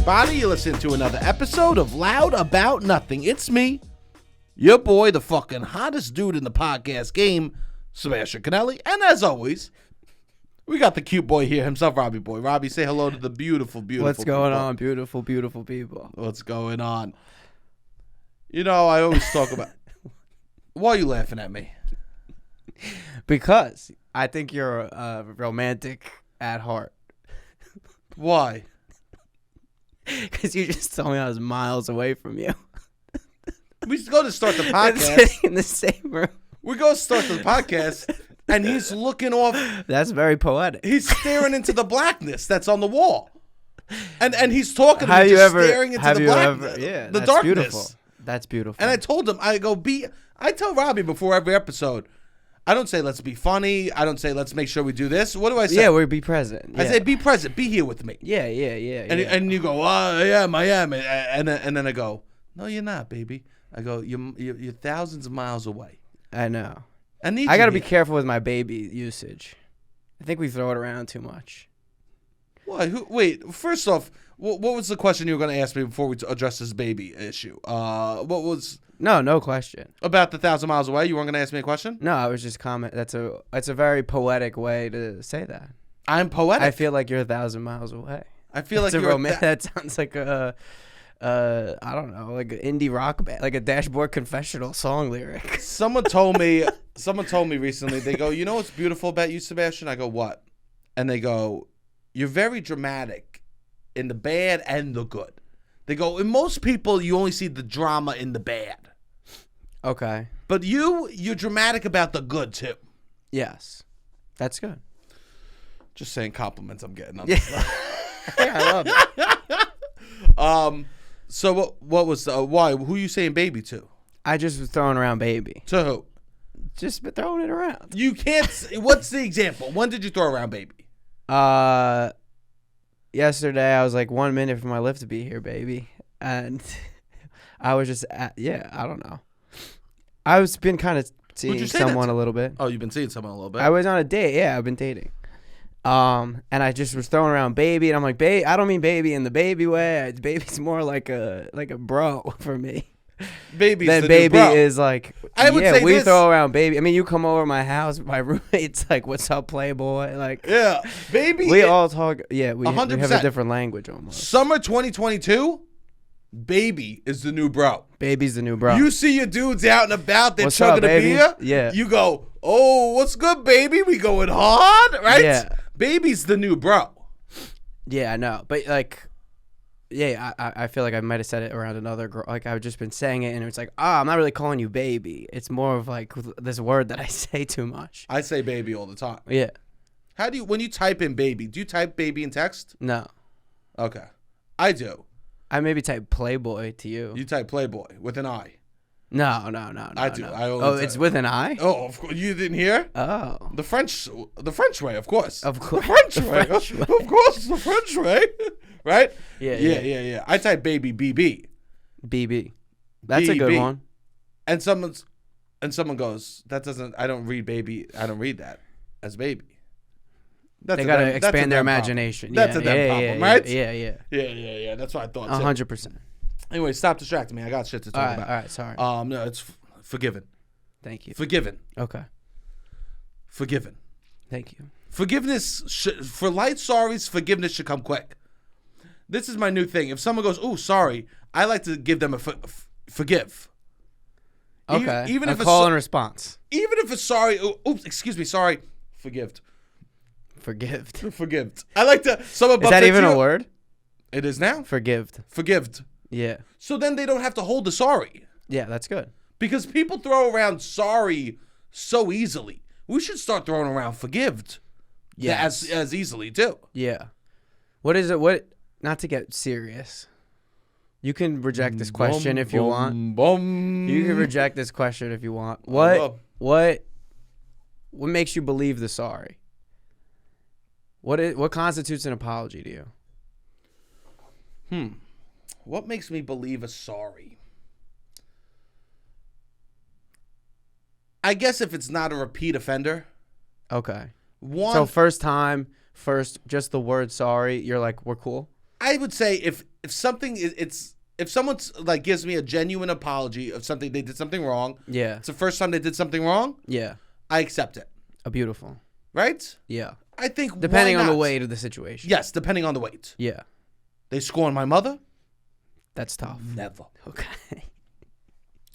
everybody. You listen to another episode of Loud About Nothing. It's me, your boy, the fucking hottest dude in the podcast game, Sebastian Conelli. And as always, we got the cute boy here himself, Robbie boy. Robbie, say hello to the beautiful, beautiful What's going people. on, beautiful, beautiful people? What's going on? You know, I always talk about... Why are you laughing at me? Because I think you're romantic at heart. Why? Because you just told me I was miles away from you. We go to start the podcast. Sitting in the same room. We go start the podcast, and he's looking off. That's very poetic. He's staring into the blackness that's on the wall, and he's talking to Have me, you just ever? staring into Have the you blackness, ever? Yeah, the that's darkness. beautiful. That's beautiful. And I told him, I tell Robbie before every episode, I don't say let's be funny. I don't say let's make sure we do this. What do I say? Yeah, we'll be present. Yeah. I say be present, be here with me. Yeah. And you go, oh yeah, I am, and then I go, no, you're not, baby. I go, you're thousands of miles away. I know. I gotta be careful with my baby usage. I think we throw it around too much. Why? Wait. First off, what was the question you were going to ask me before we address this baby issue? What was? No question. About the 1,000 miles away. You weren't going to ask me a question? No, I was just comment. That's a very poetic way to say that. I'm poetic. I feel like you're 1,000 miles away. I feel That's like you're that sounds like a I don't know, like an indie rock band, like a Dashboard Confessional song lyric. Someone told me recently. They go, you know what's beautiful about you, Sebastian? I go, what? And they go, you're very dramatic in the bad and the good. They go, in most people, you only see the drama in the bad. Okay. But you're dramatic about the good too. Yes, that's good. Just saying compliments I'm getting on Yeah. this stuff. Yeah, I love it. So what was why? Who you saying baby to? I just was throwing around baby. To who? Just been throwing it around. You can't. What's the example? When did you throw around baby? Yesterday I was like 1 minute from my lift to be here, baby, and I was just I don't know. I was been kind of seeing someone a little bit. Oh, you've been seeing someone a little bit. I was on a date. Yeah, I've been dating. And I just was throwing around baby, and I'm like, babe, I don't mean baby in the baby way. Baby's more like a bro for me. Baby's then the baby new bro. is like, I would say we this. throw around baby. I mean, you come over to my house, my roommate's like, what's up, playboy? Like, Yeah, baby. we all talk. Yeah, we have 100%. a different language almost. Summer 2022. Baby is the new bro. Baby's the new bro. You see your dudes out and about, they're What's up, chugging a baby? beer. Yeah. You go, oh, what's good, baby? We going hard, right? Yeah. Baby's the new bro. Yeah, I know. But like, yeah, I feel like I might have said it around another girl. Like I've just been saying it, and it's like, I'm not really calling you baby. It's more of like this word that I say too much. I say baby all the time. Yeah. How do you, when you type in baby, do you type baby in text? No. Okay. I do. I maybe type playboy to you. You type playboy with an I. No. I do. No. I only It's with an I? Oh, of course. You didn't hear? Oh. The French way, of course. Of course. The French way. Of course, the French way. Right? Yeah. I type baby BB. BB. That's a good BB. one. And someone goes, that doesn't, I don't read baby. I don't read that as baby. They got to expand their imagination. That's a damn problem, right? Yeah. Yeah. That's what I thought. 100%. Anyway, stop distracting me. I got shit to talk about. All right, sorry. No, it's forgiven. Thank you. Forgiven. Okay. Forgiven. Thank you. Forgiveness, for light sorries, forgiveness should come quick. This is my new thing. If someone goes, "Ooh, sorry," I like to give them a forgive. Okay. Even a if call and response. Even if it's sorry, oops, excuse me, sorry, forgived. Forgived. I like to. Someone Is that even a word? It is now. Forgived. Forgived. Yeah. So then they don't have to hold the sorry. Yeah, that's good. Because people throw around sorry so easily. We should start throwing around forgived. Yeah. As easily too. Yeah. What is it? What? Not to get serious. You can reject this question if you want. You can reject this question if you want. What makes you believe the sorry? What constitutes an apology to you? What makes me believe a sorry? I guess if it's not a repeat offender. Okay. So first time, just the word sorry, you're like, we're cool? I would say if if something if someone's like gives me a genuine apology of something they did something wrong. Yeah. It's the first time they did something wrong. Yeah. I accept it. Beautiful. Right? Yeah. I think depending why on the not? weight of the situation. Yes, depending on the weight. Yeah. They scorn my mother? That's tough. Never. Okay.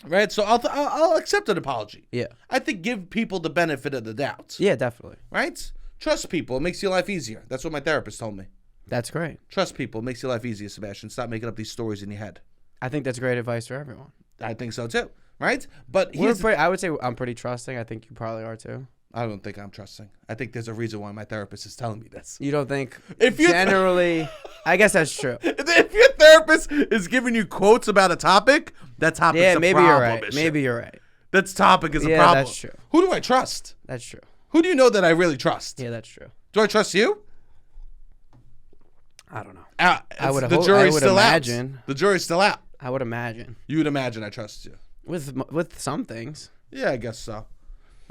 Right? So I'll accept an apology. Yeah. I think give people the benefit of the doubt. Yeah, definitely. Right? Trust people. It makes your life easier. That's what my therapist told me. That's great. Trust people. It makes your life easier, Sebastian. Stop making up these stories in your head. I think that's great advice for everyone. I think so too. Right? But I would say I'm pretty trusting. I think you probably are too. I don't think I'm trusting. I think there's a reason why my therapist is telling me this. You don't think if you generally I guess that's true. If your therapist is giving you quotes about a topic, that topic is a maybe problem. You're right. Maybe you're right. That topic is a problem. That's true. Who do I trust? That's true. Who do you know that I really trust? Yeah, that's true. Do I trust you? I don't know. I would imagine. The jury's still out. I would imagine. You would imagine I trust you. With some things. Yeah, I guess so.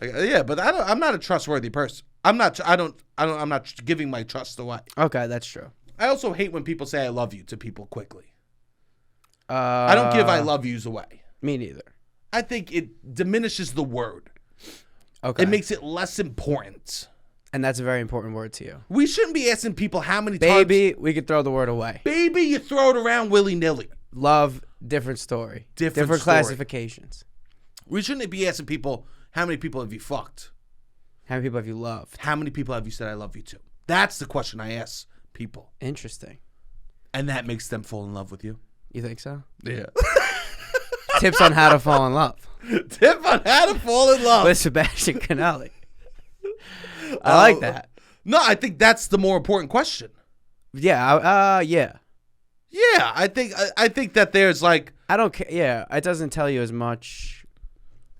Yeah, but I'm not a trustworthy person. I'm not giving my trust away. Okay, that's true. I also hate when people say I love you to people quickly. I don't give I love yous away. Me neither. I think it diminishes the word. Okay. It makes it less important. And that's a very important word to you. We shouldn't be asking people how many times. Baby, we could throw the word away. Baby, you throw it around willy-nilly. Love, different story. Different classifications. We shouldn't be asking people, how many people have you fucked? How many people have you loved? How many people have you said I love you to? That's the question I ask people. Interesting. And that makes them fall in love with you. You think so? Yeah. Tips on how to fall in love. Tip on how to fall in love. With Sebastian Conelli. I like that. No, I think that's the more important question. Yeah. Yeah. Yeah, I think that there's like I don't care. Yeah, it doesn't tell you as much.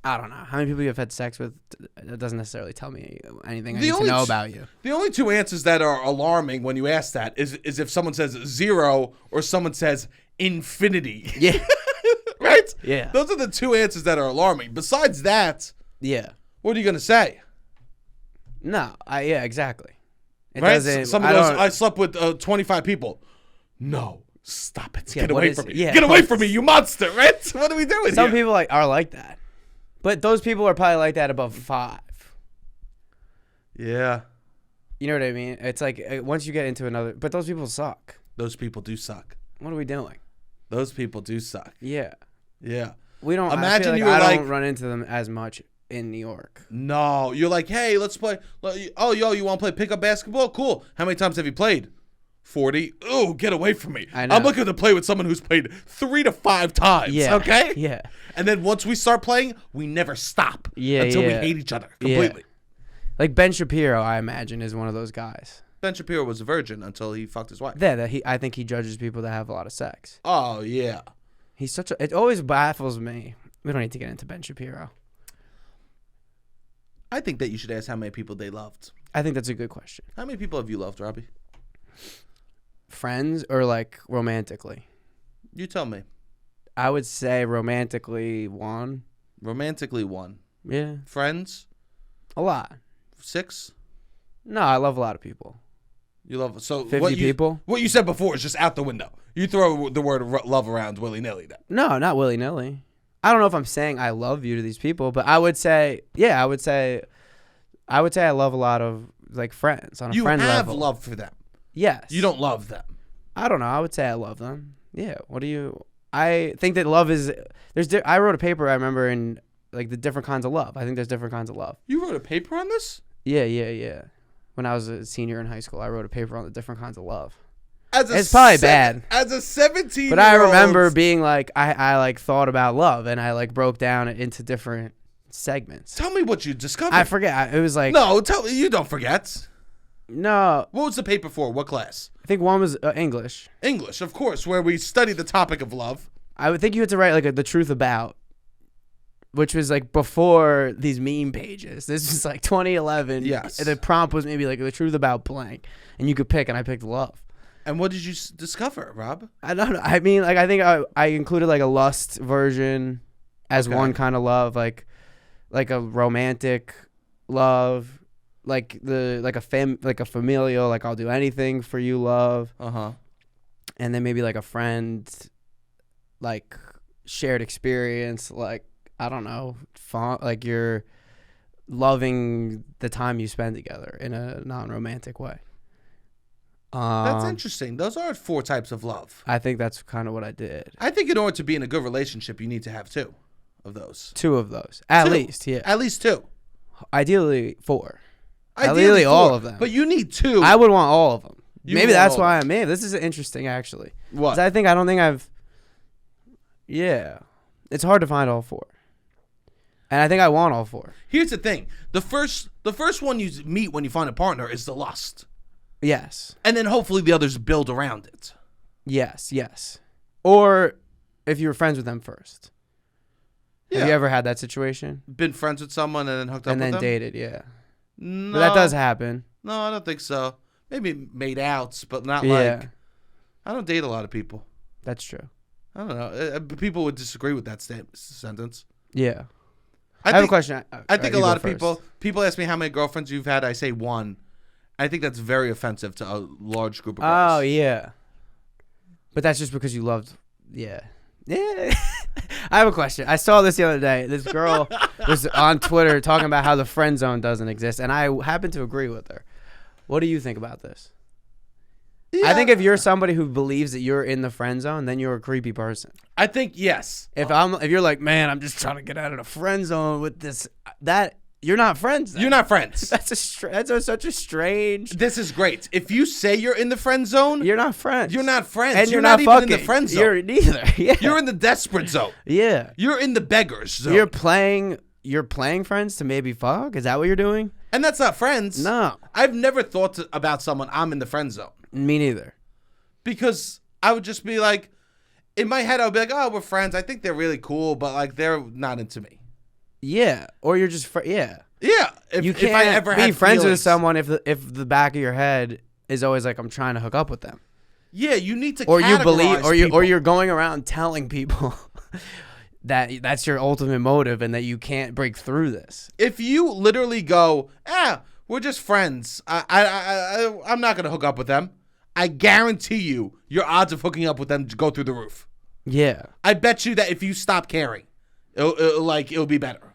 I don't know how many people you've had sex with. It doesn't necessarily tell me anything I need to know about you. The only two answers that are alarming when you ask that is if someone says 0 or someone says infinity. Yeah. Right? Yeah. Those are the two answers that are alarming. Besides that, yeah. What are you gonna say? No, yeah, exactly. It right? doesn't. Someone goes, I slept with 25 people. No, stop it. Yeah, Get away from me. Yeah, Get away from me, you monster, right? What are we doing Some here? people are like that. But those people are probably like that above 5. Yeah. You know what I mean? It's like once you get into another, but those people suck. Those people do suck. What are we doing? Those people do suck. Yeah. Yeah. We don't. Imagine I don't run into them as much in New York. No, you're like, hey, let's play. Oh, yo, you want to play pickup basketball? Cool. How many times have you played? 40. Ooh, get away from me. I know. I'm looking to play with someone who's played 3 to 5 times. Yeah. Okay. Yeah. And then once we start playing, we never stop. Yeah. Until we hate each other completely. Yeah. Like Ben Shapiro, I imagine, is one of those guys. Ben Shapiro was a virgin until he fucked his wife. Yeah. I think he judges people that have a lot of sex. Oh yeah. He's such a. It always baffles me. We don't need to get into Ben Shapiro. I think that you should ask how many people they loved. I think that's a good question. How many people have you loved, Robbie? Friends or like romantically? You tell me. I would say romantically 1. Romantically 1. Yeah. Friends? A lot. 6? No, I love a lot of people. You love 50 people? What you said before is just out the window. You throw the word love around willy-nilly then. No, not willy-nilly. I don't know if I'm saying I love you to these people, but I would say, yeah, I would say I love a lot of like friends on a friend level. You have love for them. Yes. You don't love them. I don't know. I would say I love them. Yeah. I think that love is, I wrote a paper, I remember, in like the different kinds of love. I think there's different kinds of love. You wrote a paper on this? Yeah. When I was a senior in high school, I wrote a paper on the different kinds of love. It's probably bad. As a 17-year-old. But I remember being like, I like thought about love, and I like broke down it into different segments. Tell me what you discovered. I forget. It was like. No, tell me. You don't forget. No. What was the paper for? What class? I think one was English. English, of course, where we study the topic of love. I would think you had to write like the truth about, which was like before these meme pages. This was like 2011. Yes. The prompt was maybe like the truth about blank, and you could pick, and I picked love. And what did you discover, Rob? I don't know. I mean, like I think I included like a lust version as one kind of love, like a romantic love, like a familial, like I'll do anything for you love. Uh-huh. and then maybe like a friend, like shared experience, like I don't know, like you're loving the time you spend together in a non-romantic way. That's interesting. Those are 4 types of love. I think that's kind of what I did. I think in order to be in a good relationship, you need to have 2 of those. 2 of those, at least. Yeah, at least 2. Ideally 4. Ideally 4, all of them. But you need 2. I would want all of them. Maybe that's why I'm in. This is interesting, actually. What? I don't think I've. Yeah, it's hard to find all 4, and I think I want all 4. Here's the thing: the first one you meet when you find a partner is the lust. Yes. And then hopefully the others build around it. Yes. Or if you were friends with them first. Yeah. Have you ever had that situation? Been friends with someone and then hooked up with them? And then dated, yeah. No. But that does happen. No, I don't think so. Maybe made outs, but not like... I don't date a lot of people. That's true. I don't know. People would disagree with that sentence. Yeah. I have a question. I think a lot of people ask me how many girlfriends you've had. I say 1. I think that's very offensive to a large group of girls. Oh, yeah. But that's just because you loved... Yeah. I have a question. I saw this the other day. This girl was on Twitter talking about how the friend zone doesn't exist, and I happen to agree with her. What do you think about this? Yeah. I think if you're somebody who believes that you're in the friend zone, then you're a creepy person. I think yes. If you're like, man, I'm just trying to get out of the friend zone with this, you're not friends. Then. You're not friends. That's such a strange. This is great. If you say you're in the friend zone, you're not friends. You're not friends. And you're not even in the friend zone. You're neither. Yeah. You're in the desperate zone. Yeah. You're in the beggars zone. You're playing friends to maybe fuck? Is that what you're doing? And that's not friends. No. I've never thought about someone I'm in the friend zone. Me neither. Because I would just be like, in my head, I would be like, oh, we're friends. I think they're really cool, but like they're not into me. Yeah. Or you're just, yeah. Yeah. If I ever be friends with someone if the back of your head is always like, I'm trying to hook up with them. Yeah, you need to or you believe or you're going around telling people that that's your ultimate motive and that you can't break through this. If you literally go, we're just friends. I'm not going to hook up with them. I guarantee you your odds of hooking up with them go through the roof. Yeah. I bet you that if you stop caring, it'll be better.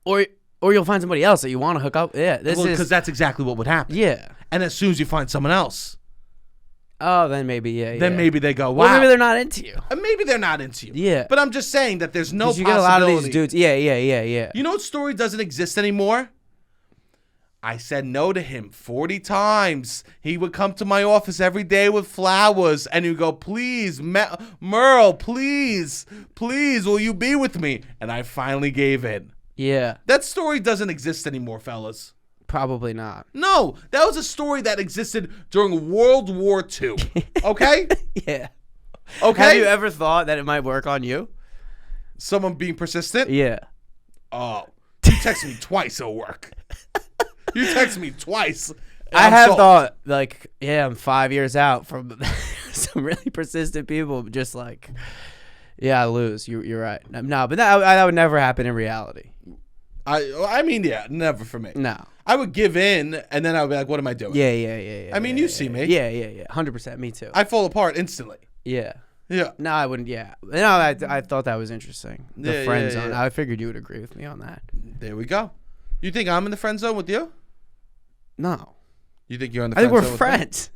Or you'll find somebody else that you want to hook up. Yeah, because that's exactly what would happen. Yeah. And as soon as you find someone else, then maybe Then maybe they go, wow. Well, maybe they're not into you. And maybe they're not into you. Yeah. But I'm just saying that there's no possibility. You get a lot of these dudes. Yeah. You know what story doesn't exist anymore? I said no to him 40 times. He would come to my office every day with flowers, and he'd go, please, Merle, please, will you be with me? And I finally gave in. Yeah. That story doesn't exist anymore, fellas. Probably not. No, that was a story that existed during World War II. Okay? Yeah. Okay? Have you ever thought that it might work on you? Someone being persistent? Yeah. Oh, you text me twice, it'll work. You text me twice. I have thought, like, I'm 5 years out from some really persistent people. Just like, I lose. You're right. No, but that would never happen in reality. I mean, never for me. No. I would give in, and then I would be like, what am I doing? Yeah. I mean, you see me. Yeah. 100%. Me too. I fall apart instantly. Yeah. Yeah. No, I wouldn't. Yeah. No, I thought that was interesting. The friend zone. Yeah. I figured you would agree with me on that. There we go. You think I'm in the friend zone with you? No. You think you're in the friend zone? I think we're friends.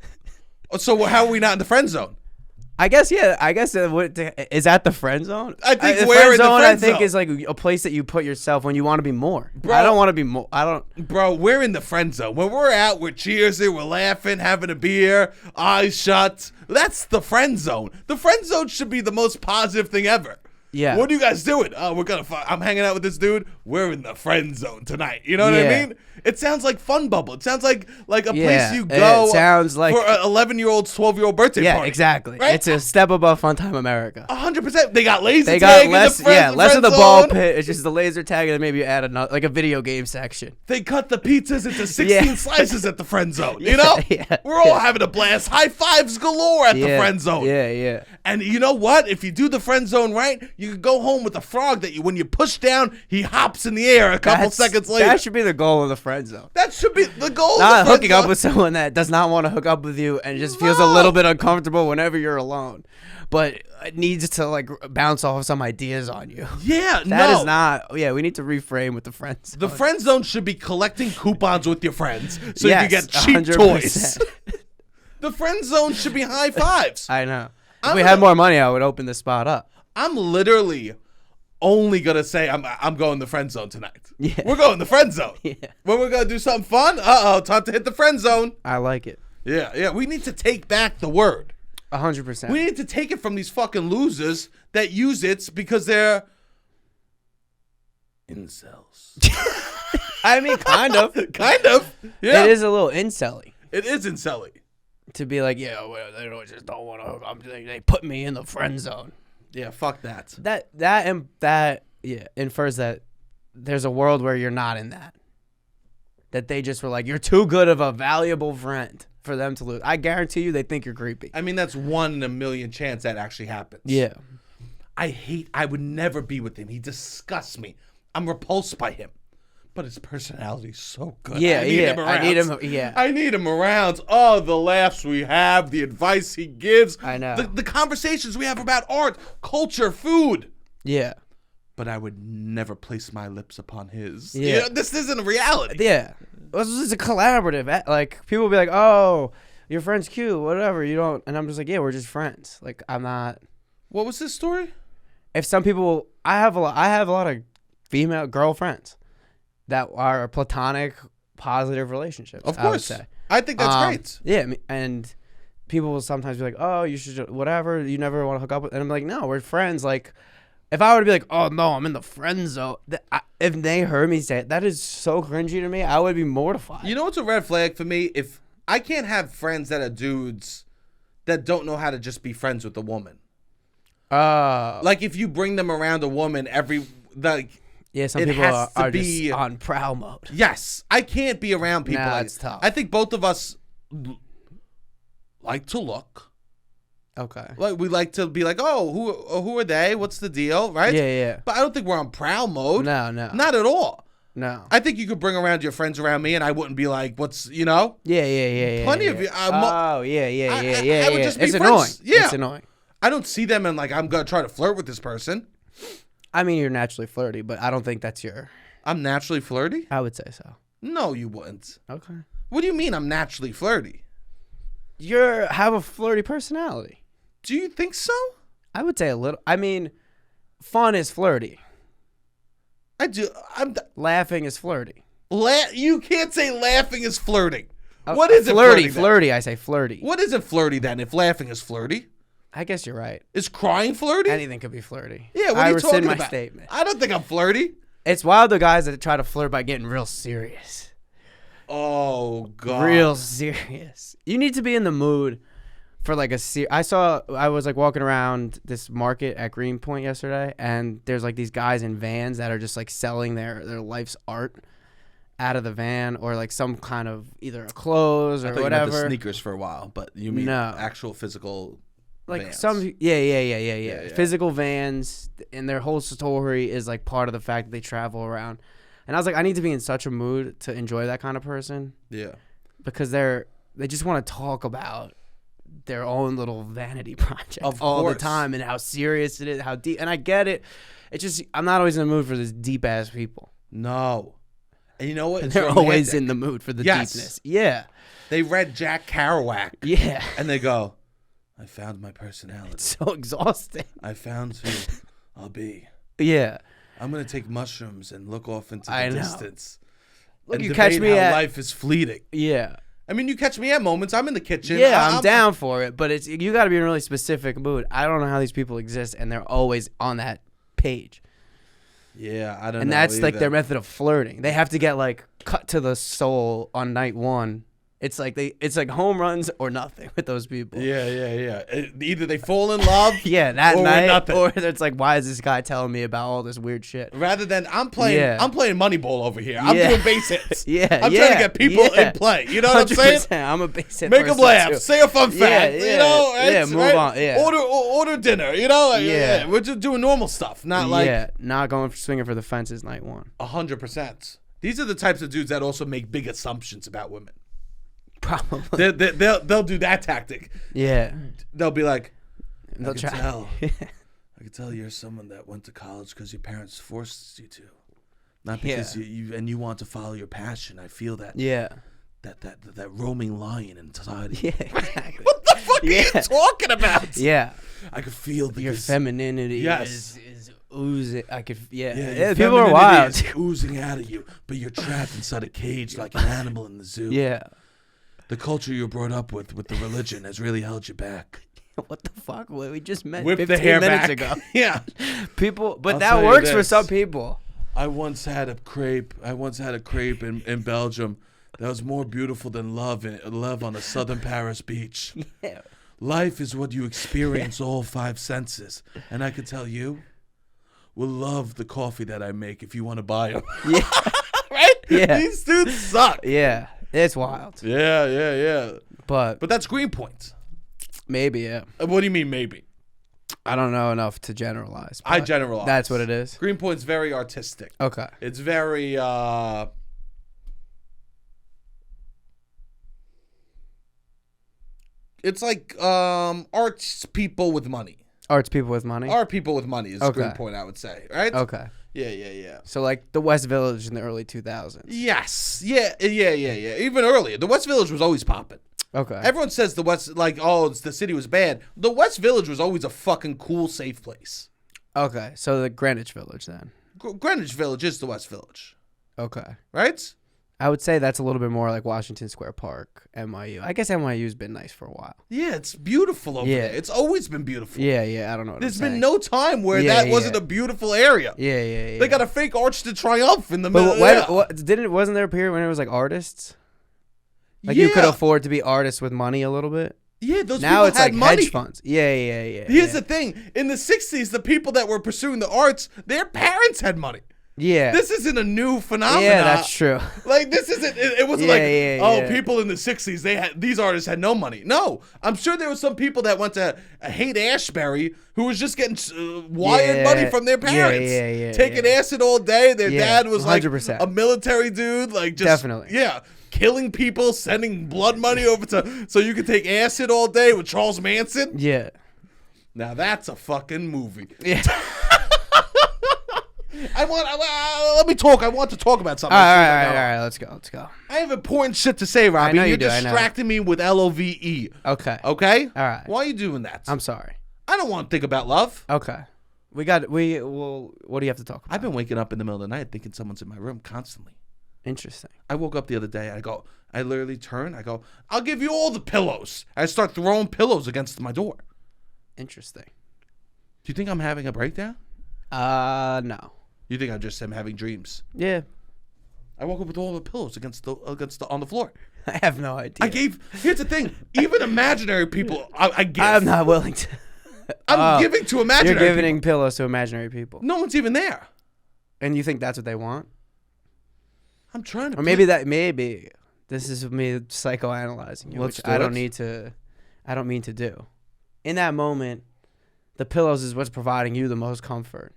So how are we not in the friend zone? I guess is that the friend zone? I think we're in the friend zone. I think is like a place that you put yourself when you want to be more. Bro, I don't want to be more. Bro, we're in the friend zone. When we're out, we're cheersing, we're laughing, having a beer, eyes shut. That's the friend zone. The friend zone should be the most positive thing ever. Yeah. What are you guys doing? Oh, I'm hanging out with this dude. We're in the friend zone tonight. You know what I mean? It sounds like Fun Bubble. It sounds like a place you go. It sounds like for an 11-year-old's 12-year-old birthday party. Yeah, exactly. Right? It's a step above Fun Time America. 100%. They got laser tag. They got less of the ball pit. It's just the laser tag, and then maybe you add like a video game section. They cut the pizzas into 16 slices at the friend zone. You know? We're all having a blast. High fives galore at the friend zone. Yeah. And you know what? If you do the friend zone right, You could go home with a frog that when you push down, he hops in the air a couple seconds later. That should be the goal of the friend zone. That should be the goal. Not hooking up with someone that does not want to hook up with you and just feels a little bit uncomfortable whenever you're alone, but it needs to like bounce off some ideas on you. Yeah, that is not. Yeah, we need to reframe with the friend zone. The friend zone should be collecting coupons with your friends so you can get cheap 100%. toys. The friend zone should be high fives. I know. If we had more money, I would open this spot up. I'm literally only gonna say I'm going the friend zone tonight. Yeah. We're going the friend zone. Yeah. When we're gonna do something fun, time to hit the friend zone. I like it. Yeah. We need to take back the word. 100%. We need to take it from these fucking losers that use it because they're incels. I mean, kind of. Kind of. Yeah. It is a little incel-y. It is incel-y. To be like, yeah, well, they just don't want to hook up. They put me in the friend zone. Yeah, fuck that. That infers that there's a world where you're not in that. That they just were like, you're too good of a valuable friend for them to lose. I guarantee you they think you're creepy. I mean, that's 1 in a million chance that actually happens. Yeah. I would never be with him. He disgusts me. I'm repulsed by him. But his personality's so good. Yeah, I need him around. I need him around. Oh, the laughs we have, the advice he gives. I know. The conversations we have about art, culture, food. Yeah. But I would never place my lips upon his. Yeah. You know, this isn't a reality. Yeah. This is a collaborative. Like, people will be like, oh, your friend's cute, whatever. You don't. And I'm just like, yeah, we're just friends. Like, I'm not. What was this story? If some people, I have a lot of female girlfriends that are platonic, positive relationships. Of course. I would say. I think that's great. Yeah, and people will sometimes be like, oh, you should, whatever, you never want to hook up with. And I'm like, no, we're friends. Like, if I were to be like, oh, no, I'm in the friend zone, if they heard me say it, that is so cringy to me. I would be mortified. You know what's a red flag for me? If I can't have friends that are dudes that don't know how to just be friends with a woman. Like, if you bring them around a woman yeah, some people are just on prowl mode. Yes. I can't be around people like it's tough. I think both of us like to look. Okay. Like, we like to be like, oh, who are they? What's the deal? Right? Yeah. But I don't think we're on prowl mode. No. Not at all. No. I think you could bring around your friends around me and I wouldn't be like, what's, you know? Yeah. Plenty of you. Oh, yeah. I would just be it's friends. annoying. Yeah. It's annoying. I don't see them and like, I'm going to try to flirt with this person. I mean, you're naturally flirty, but I don't think that's I'm naturally flirty? I would say so. No, you wouldn't. Okay. What do you mean I'm naturally flirty? You have a flirty personality. Do you think so? I would say a little. I mean, fun is flirty. I do. Laughing is flirty. You can't say laughing is flirting. What is flirty? it? Flirty. I say flirty. What isn't flirty then? If laughing is flirty, I guess you're right. Is crying flirty? Anything could be flirty. Yeah. What I are you rescind talking my about? statement. I don't think I'm flirty. It's wild the guys that try to flirt by getting real serious. Oh God. Real serious. You need to be in the mood for like I was like walking around this market at Greenpoint yesterday, and there's like these guys in vans that are just like selling their life's art out of the van, or like some kind of either clothes or I thought whatever. You meant the sneakers for a while, but you mean actual physical like vans. Some yeah. Physical vans, and their whole story is like part of the fact that they travel around. And I was like, I need to be in such a mood to enjoy that kind of person. Yeah. Because they just want to talk about their own little vanity project all the time, and how serious it is, how deep. And I get it. It's just, I'm not always in the mood for this deep ass people. No. And you know what? They're always in the mood for the deepness. Yeah. They read Jack Kerouac. Yeah. And they go, I found my personality. It's so exhausting. I found who I'll be. Yeah. I'm going to take mushrooms and look off into the distance. Look, and you catch me how life is fleeting. Yeah. I mean, you catch me at moments. I'm in the kitchen. Yeah, I'm down for it, but you got to be in a really specific mood. I don't know how these people exist, and they're always on that page. Yeah, I don't know. And that's like their method of flirting. They have to get like cut to the soul on night one It's like home runs or nothing with those people. Yeah. Either they fall in love, yeah, that or night, nothing. or it's like, why is this guy telling me about all this weird shit? Rather than I'm playing Moneyball over here. I'm Yeah. doing base hits. Yeah, I'm trying to get people in play. You know what I'm saying? 100%. I'm a base hit. Make them person, laugh. too. Say a fun fact. Yeah, You know? yeah, move on. Yeah. Order dinner. You know? Yeah. We're just doing normal stuff. Not like not going swinging for the fences night one. 100%. These are the types of dudes that also make big assumptions about women. Probably. They'll do that tactic. Yeah. They'll be like, They'll try. I can tell you're someone that went to college because your parents forced you to, not because you want to follow your passion. I feel that. Yeah. That roaming lion inside. Yeah. Exactly. What the fuck are you talking about? Yeah. I could feel Your femininity is oozing. I could. Yeah. People are wild. Is oozing out of you, but you're trapped inside a cage like an animal in the zoo. Yeah. The culture you're brought up with the religion has really held you back. What the fuck? We just met Whip 15 the hair minutes back. ago. Yeah. People, but I'll that tell you works for this. some people. I once had a crepe in Belgium that was more beautiful than love on a southern Paris beach. Yeah. Life is what you experience all five senses. And I can tell you will love the coffee that I make if you want to buy them. Yeah. Right? Yeah. These dudes suck. Yeah. It's wild. Yeah. But that's Greenpoint. maybe, yeah. What do you mean maybe? I don't know enough to generalize. I generalize. That's what it is. Greenpoint's very artistic. Okay. It's very it's like arts people with money. Arts people with money? Art people with money is Okay. Greenpoint, I would say. Right? Okay. Yeah. So like the West Village in the early 2000s. Yes. Yeah. Even earlier. The West Village was always popping. Okay. Everyone says the West, like, oh, the city was bad. The West Village was always a fucking cool, safe place. Okay. So the Greenwich Village then. Greenwich Village is the West Village. Okay. Right? I would say that's a little bit more like Washington Square Park, NYU. I guess NYU's been nice for a while. Yeah, it's beautiful over there. It's always been beautiful. Yeah. I don't know what There's I'm been saying. no time where that wasn't a beautiful area. Yeah. They got a fake Arch de Triomphe in the middle. But wasn't there a period when it was like artists? Like you could afford to be artists with money a little bit? Yeah, those now people it's had like money. hedge funds. Yeah. Here's the thing. In the 60s, the people that were pursuing the arts, their parents had money. Yeah. This isn't a new phenomenon. Yeah, that's true. Like, this isn't, it wasn't people in the 60s, these artists had no money. No, I'm sure there were some people that went to Haight-Ashbury who was just getting wired money from their parents. Taking acid all day. Their dad was 100%. Like a military dude. Like, just. Definitely. Yeah. Killing people, sending blood money over to, so you could take acid all day with Charles Manson. Yeah. Now that's a fucking movie. Yeah. Let me talk. I want to talk about something. All right. Let's go. I have important shit to say, Robbie. I know You're you do, distracting me with LOVE. Okay. Okay? All right. Why are you doing that? I'm sorry. I don't want to think about love. Okay. What do you have to talk about? I've been waking up in the middle of the night thinking someone's in my room constantly. Interesting. I woke up the other day. I literally turn. I go, I'll give you all the pillows. I start throwing pillows against my door. Interesting. Do you think I'm having a breakdown? No. You think I just am having dreams? Yeah. I woke up with all the pillows on the floor. I have no idea. Here's the thing. Even imaginary people, I give. I'm not willing to. I'm giving to imaginary You're giving pillows to imaginary people. No one's even there. And you think that's what they want? I'm trying to. Or maybe this is me psychoanalyzing you, which I don't mean to do. In that moment, the pillows is what's providing you the most comfort.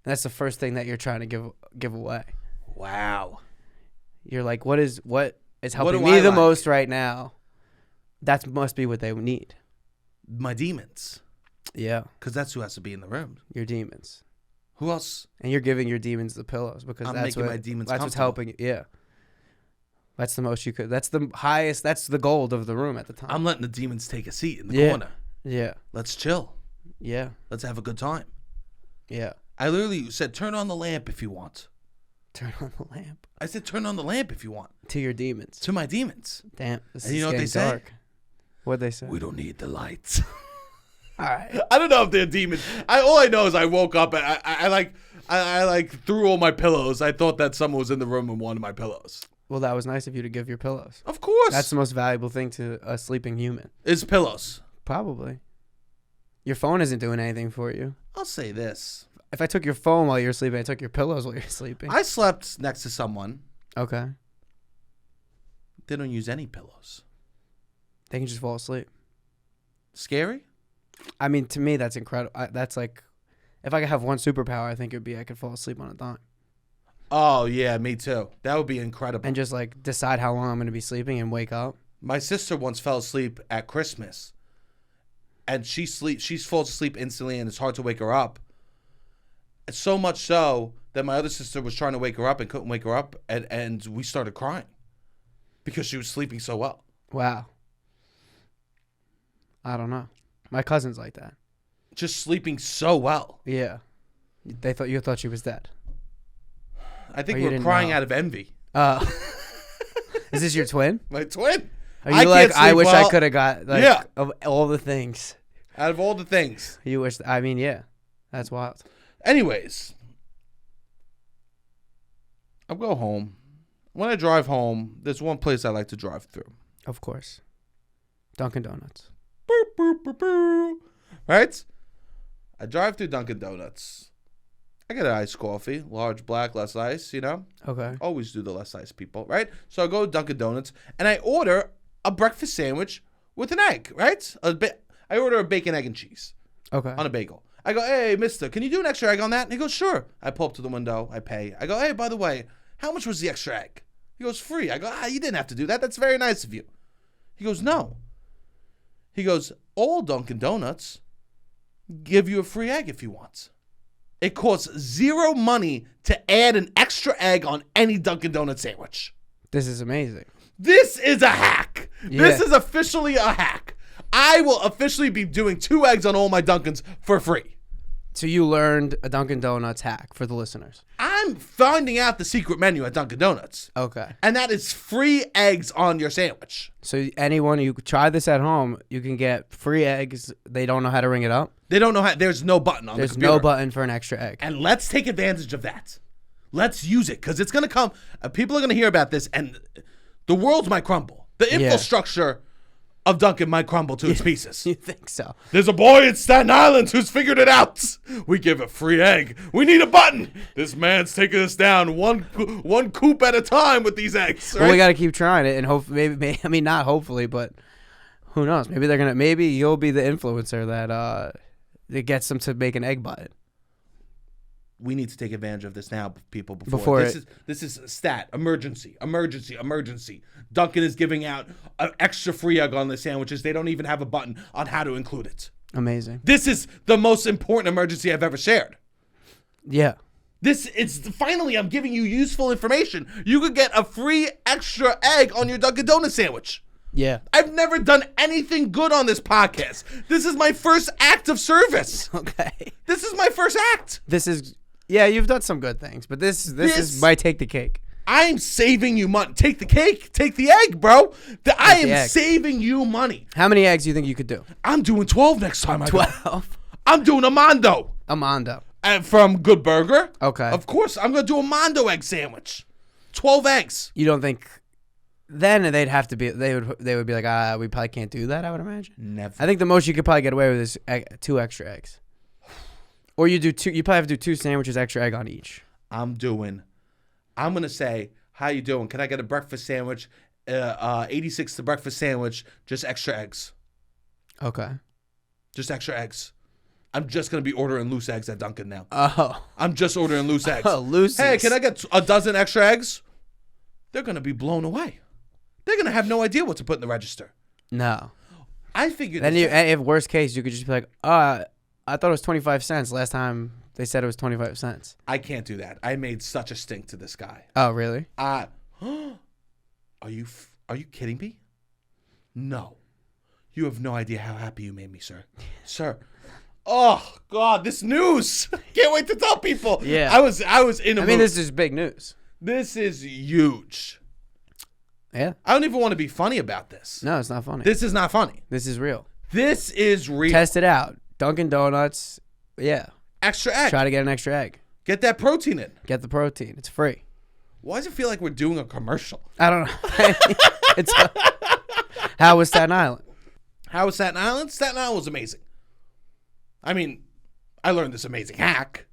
And that's the first thing that you're trying to give away. Wow. You're like, what is helping me the most right now? That must be what they need. My demons. Yeah. Because that's who has to be in the room. Your demons. Who else? And you're giving your demons the pillows because my demons that's what's helping you. Yeah. That's the most you could. That's the highest. That's the gold of the room at the time. I'm letting the demons take a seat in the corner. Yeah. Let's chill. Yeah. Let's have a good time. Yeah. I literally said, turn on the lamp if you want. Turn on the lamp. I said, turn on the lamp if you want. To your demons. To my demons. Damn. This and is you know what they dark. say? What'd they say? We don't need the lights. All right. I don't know if they're demons. All I know is I woke up and I threw all my pillows. I thought that someone was in the room and wanted my pillows. Well, that was nice of you to give your pillows. Of course. That's the most valuable thing to a sleeping human. Is pillows. Probably. Your phone isn't doing anything for you. I'll say this. If I took your phone while you were sleeping, I took your pillows while you were sleeping. I slept next to someone. Okay. They don't use any pillows. They can just fall asleep. Scary? I mean, to me, that's incredible. That's like, if I could have one superpower, I think it would be I could fall asleep on a dime. Oh, yeah, me too. That would be incredible. And just like decide how long I'm going to be sleeping and wake up. My sister once fell asleep at Christmas. And she falls asleep instantly and it's hard to wake her up. So much so that my other sister was trying to wake her up and couldn't wake her up. And we started crying because she was sleeping so well. Wow. I don't know. My cousin's like that. Just sleeping so well. Yeah. You thought she was dead. I think we're crying out of envy. Is this your twin? My twin. Are you like, I wish I could have got, like, yeah. Of all the things. Out of all the things. You wish, I mean, yeah. That's wild. Anyways. I'll go home. When I drive home, there's one place I like to drive through. Of course. Dunkin' Donuts. Boop, boop, boop, boop. Right? I drive through Dunkin' Donuts. I get an iced coffee, large black, less ice, you know? Okay. Always do the less ice, people, right? So I go to Dunkin' Donuts, and I order a breakfast sandwich with an egg, right? I order a bacon, egg, and cheese. Okay. On a bagel. I go, hey, mister, can you do an extra egg on that? And he goes, sure. I pull up to the window. I pay. I go, hey, by the way, how much was the extra egg? He goes, free. I go, you didn't have to do that. That's very nice of you. He goes, no. He goes, all Dunkin' Donuts give you a free egg if you want. It costs zero money to add an extra egg on any Dunkin' Donuts sandwich. This is amazing. This is a hack. Yeah. This is officially a hack. I will officially be doing 2 eggs on all my Dunkins for free. So you learned a Dunkin' Donuts hack for the listeners. I'm finding out the secret menu at Dunkin' Donuts. Okay. And that is free eggs on your sandwich. So anyone who try this at home, you can get free eggs. They don't know how to ring it up. They don't know how. There's no button on the computer. There's no button for an extra egg. And let's take advantage of that. Let's use it because it's going to come. People are going to hear about this and the world might crumble. The infrastructure of Dunkin' might crumble to its pieces. You think so? There's a boy in Staten Island who's figured it out. We give a free egg. We need a button. This man's taking us down one coop at a time with these eggs. Right? Well, we got to keep trying it and hope. Maybe I mean not hopefully, but who knows? Maybe you'll be the influencer that gets them to make an egg button. We need to take advantage of this now, people. Before this is a stat. Emergency. Dunkin' is giving out an extra free egg on the sandwiches. They don't even have a button on how to include it. Amazing. This is the most important emergency I've ever shared. Yeah. Finally, I'm giving you useful information. You could get a free extra egg on your Dunkin' Donuts sandwich. Yeah. I've never done anything good on this podcast. This is my first act of service. Okay. This is my first act. Yeah, you've done some good things, but this is my take the cake. I'm saving you money. Take the cake. Take the egg, bro. I am saving you money. How many eggs do you think you could do? I'm doing 12 next time I go. 12? I'm doing a Mondo. From Good Burger. Okay. Of course, I'm going to do a Mondo egg sandwich. 12 eggs. You don't think... Then they'd have to be... They would be like, we probably can't do that, I would imagine. Never. I think the most you could probably get away with is 2 extra eggs. Or you probably have to do 2 sandwiches, extra egg on each. I'm going to say, how you doing? Can I get a breakfast sandwich? 86 the breakfast sandwich, just extra eggs. Okay. Just extra eggs. I'm just going to be ordering loose eggs at Dunkin' now. Oh. I'm just ordering loose eggs. Oh, loose. Hey, can I get a dozen extra eggs? They're going to be blown away. They're going to have no idea what to put in the register. No. I figured. Then if worst case, you could just be like, I thought it was 25 cents. Last time they said it was 25 cents. I can't do that. I made such a stink to this guy. Oh, really? Are you kidding me? No. You have no idea how happy you made me, sir. Sir. Oh, God, this news. Can't wait to tell people. Yeah. I was in a mood. This is big news. This is huge. Yeah. I don't even want to be funny about this. No, it's not funny. This is not funny. This is real. This is real. Test it out. Dunkin' Donuts. Yeah. Extra egg. Try to get an extra egg. Get that protein in. Get the protein. It's free. Why does it feel like we're doing a commercial? I don't know. How was Staten Island? How was Staten Island? Staten Island was amazing. I mean, I learned this amazing hack.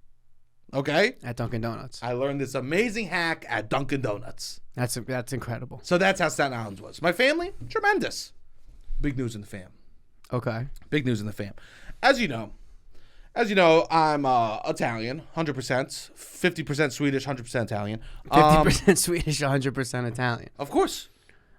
Okay? At Dunkin' Donuts. I learned this amazing hack at Dunkin' Donuts. That's incredible. So that's how Staten Island was. My family, tremendous. Big news in the fam. Okay. Big news in the fam. As you know, I'm Italian, 100%, 50% Swedish, 100% Italian. 50% Swedish, 100% Italian. Of course.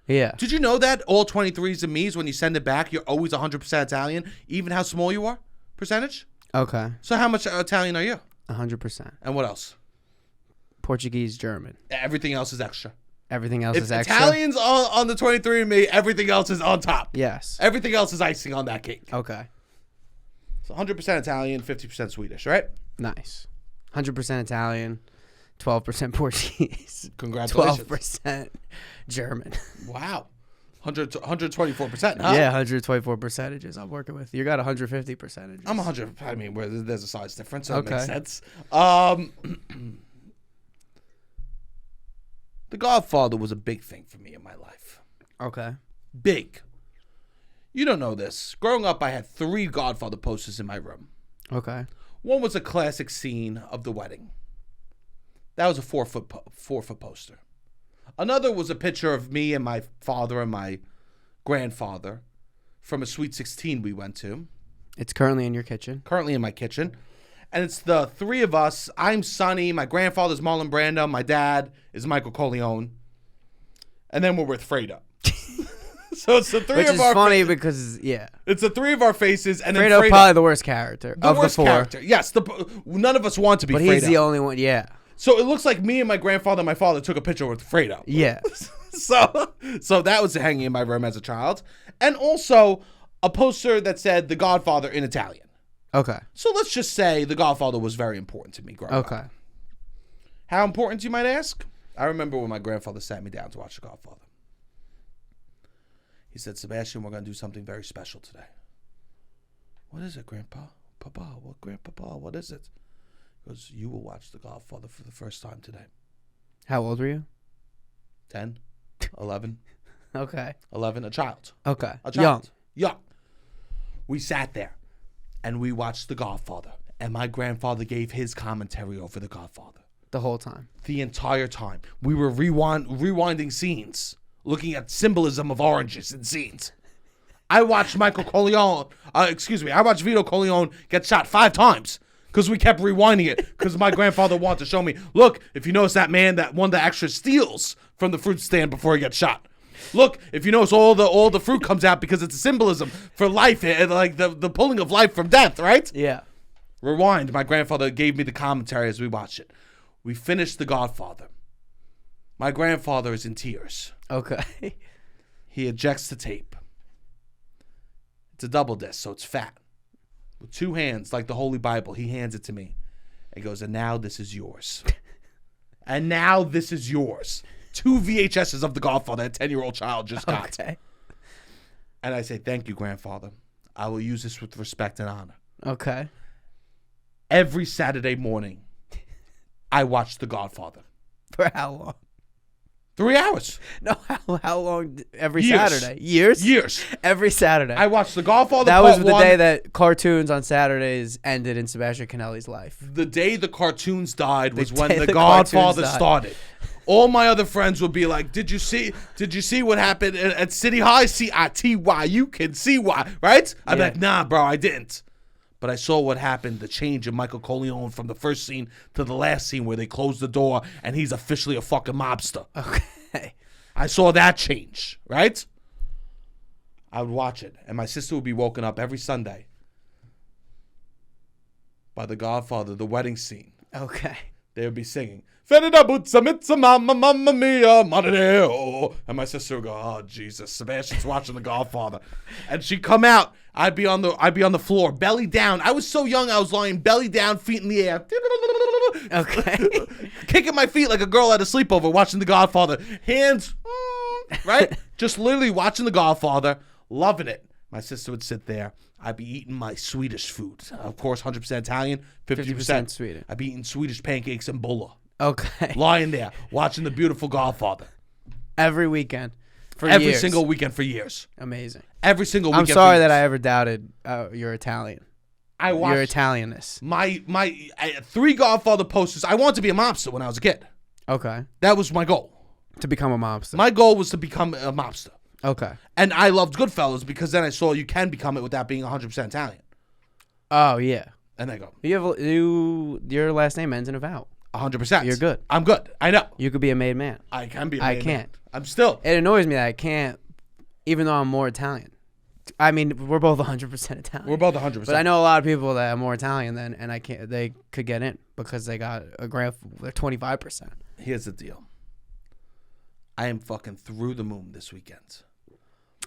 Yeah. Did you know that all 23s and me's, when you send it back, you're always 100% Italian, even how small you are, percentage? Okay. So how much Italian are you? 100%. And what else? Portuguese, German. Everything else is extra. Everything else is extra. Italians on the 23andMe, everything else is on top. Yes. Everything else is icing on that cake. Okay. So 100% Italian, 50% Swedish, right? Nice. 100% Italian, 12% Portuguese. Congratulations. 12% German. Wow. 124%. Huh? Yeah, 124 percentages I'm working with. You got 150 percentages. I'm 100. I mean, there's a size difference, so it makes sense. The Godfather was a big thing for me in my life. Okay. Big. You don't know this. Growing up, I had 3 Godfather posters in my room. Okay. One was a classic scene of the wedding. That was a 4-foot poster. Another was a picture of me and my father and my grandfather from a Sweet 16 we went to. It's currently in your kitchen. Currently in my kitchen. And it's the 3 of us. I'm Sonny. My grandfather's Marlon Brando. My dad is Michael Corleone. And then we're with Fredo. So it's the 3 Which of is our funny because, yeah. It's the 3 of our faces. And Fredo then probably the worst character the of worst the 4. character. Yes. None of us want to be But Fredo. he's the only one, yeah. So it looks like me and my grandfather and my father took a picture with Fredo. Yeah. So that was hanging in my room as a child. And also a poster that said The Godfather in Italian. Okay. So let's just say The Godfather was very important to me growing up. Okay. How important, you might ask? I remember when my grandfather sat me down to watch The Godfather. He said, Sebastian, we're going to do something very special today. What is it, Grandpa? Papa, Grandpapa, what is it? He goes, you will watch The Godfather for the first time today. How old were you? 10, 11. Okay. 11, a child. Okay. A child. Young. We sat there and we watched The Godfather. And my grandfather gave his commentary over The Godfather. The whole time. The entire time. We were rewinding scenes, looking at symbolism of oranges in scenes. I watched I watched Vito Corleone get shot 5 times because we kept rewinding it because my grandfather wanted to show me, look, if you notice that man, that one of the extras steals from the fruit stand before he gets shot. Look, if you notice all the fruit comes out because it's a symbolism for life, and like the pulling of life from death, right? Yeah. Rewind. My grandfather gave me the commentary as we watched it. We finished The Godfather. My grandfather is in tears. Okay. He ejects the tape. It's a double disc, so it's fat. With 2 hands, like the Holy Bible, he hands it to me. And goes, and now this is yours. And now this is yours. 2 VHSs of The Godfather a 10-year-old child just got. Okay. And I say, thank you, grandfather. I will use this with respect and honor. Okay. Every Saturday morning, I watch The Godfather. For how long? 3 hours. No, how long? Every Years. Saturday. Years? Years. Every Saturday. I watched The Godfather That Part was the 1. day that cartoons on Saturdays ended in Sebastian Conelli's life. The day the cartoons died was The when day The the Godfather cartoons died. started. All my other friends would be like, did you see what happened at City High? C-I-T-Y. You can see why, right? I'd be Yeah. like, nah, bro, I didn't. But I saw what happened, the change in Michael Corleone from the first scene to the last scene where they closed the door and he's officially a fucking mobster. Okay. I saw that change, right? I would watch it, and my sister would be woken up every Sunday by The Godfather, the wedding scene. Okay. They would be singing, Ferida buzza mitza mamma mamma mia marineo. And my sister would go, oh Jesus, Sebastian's watching The Godfather. And she'd come out, I'd be on the floor, belly down. I was so young, I was lying belly down, feet in the air. Okay. Kicking my feet like a girl at a sleepover watching The Godfather. Hands, right? Just literally watching The Godfather, loving it. My sister would sit there. I'd be eating my Swedish food. Of course, 100% Italian, 50% Sweden. I'd be eating Swedish pancakes and bulla. Okay. Lying there, watching The Beautiful Godfather. Every weekend. For Every years. single weekend for years. Amazing. Every single weekend. I'm sorry that I ever doubted you're Italian. I watched your Italianness. My 3 Godfather posters. I wanted to be a mobster when I was a kid. Okay. That was my goal. To become a mobster. My goal was to become a mobster. Okay. And I loved Goodfellas because then I saw you can become it without being 100% Italian. Oh, yeah. And I go, your last name ends in a vowel. 100%. You're good. I'm good. I know. You could be a made man. I can be a I made can't. man. I'm still. It annoys me that I can't, even though I'm more Italian. I mean, we're both 100% Italian. We're both 100%. But I know a lot of people that are more Italian than, and I can't. They could get in because they got a grant. They're 25%. Here's the deal. I am fucking through the moon this weekend.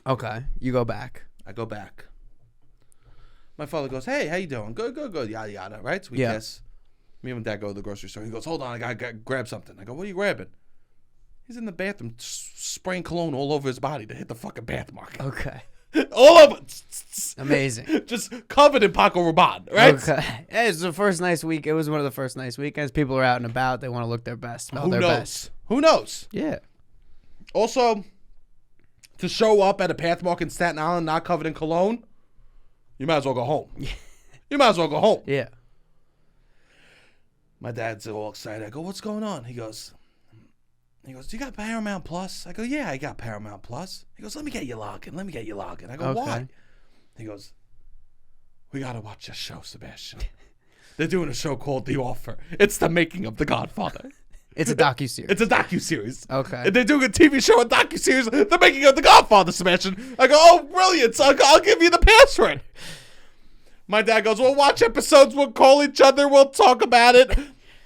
Okay, you go back. I go back. My father goes, "Hey, how you doing? Good, good, good. Yada yada." Right? So we kiss. Me and my dad go to the grocery store. He goes, "Hold on, I gotta grab something." I go, "What are you grabbing?" He's in the bathroom spraying cologne all over his body to hit the fucking bath mark. Okay. All over. Amazing. Just covered in Paco Rabanne, right? Okay. Hey, it's the first nice week. It was one of the first nice weekends. People are out and about. They want to look their best, smell their best. Who knows? Yeah. Also, to show up at a pathmark in Staten Island not covered in cologne, you might as well go home. You might as well go home. Yeah. My dad's all excited. I go, "What's going on?" He goes, "Do you got Paramount Plus?" I go, "Yeah, I got Paramount Plus." He goes, "Let me get you login. I go, Okay. "Why?" He goes, "We got to watch this show, Sebastian. They're doing a show called The Offer. It's the making of The Godfather." It's a docuseries. It's a docuseries. Okay. And they're doing a TV show, a docuseries, the making of The Godfather, Sebastian. I go, "Oh, brilliant. So I'll give you the password." My dad goes, "We'll watch episodes. We'll call each other. We'll talk about it."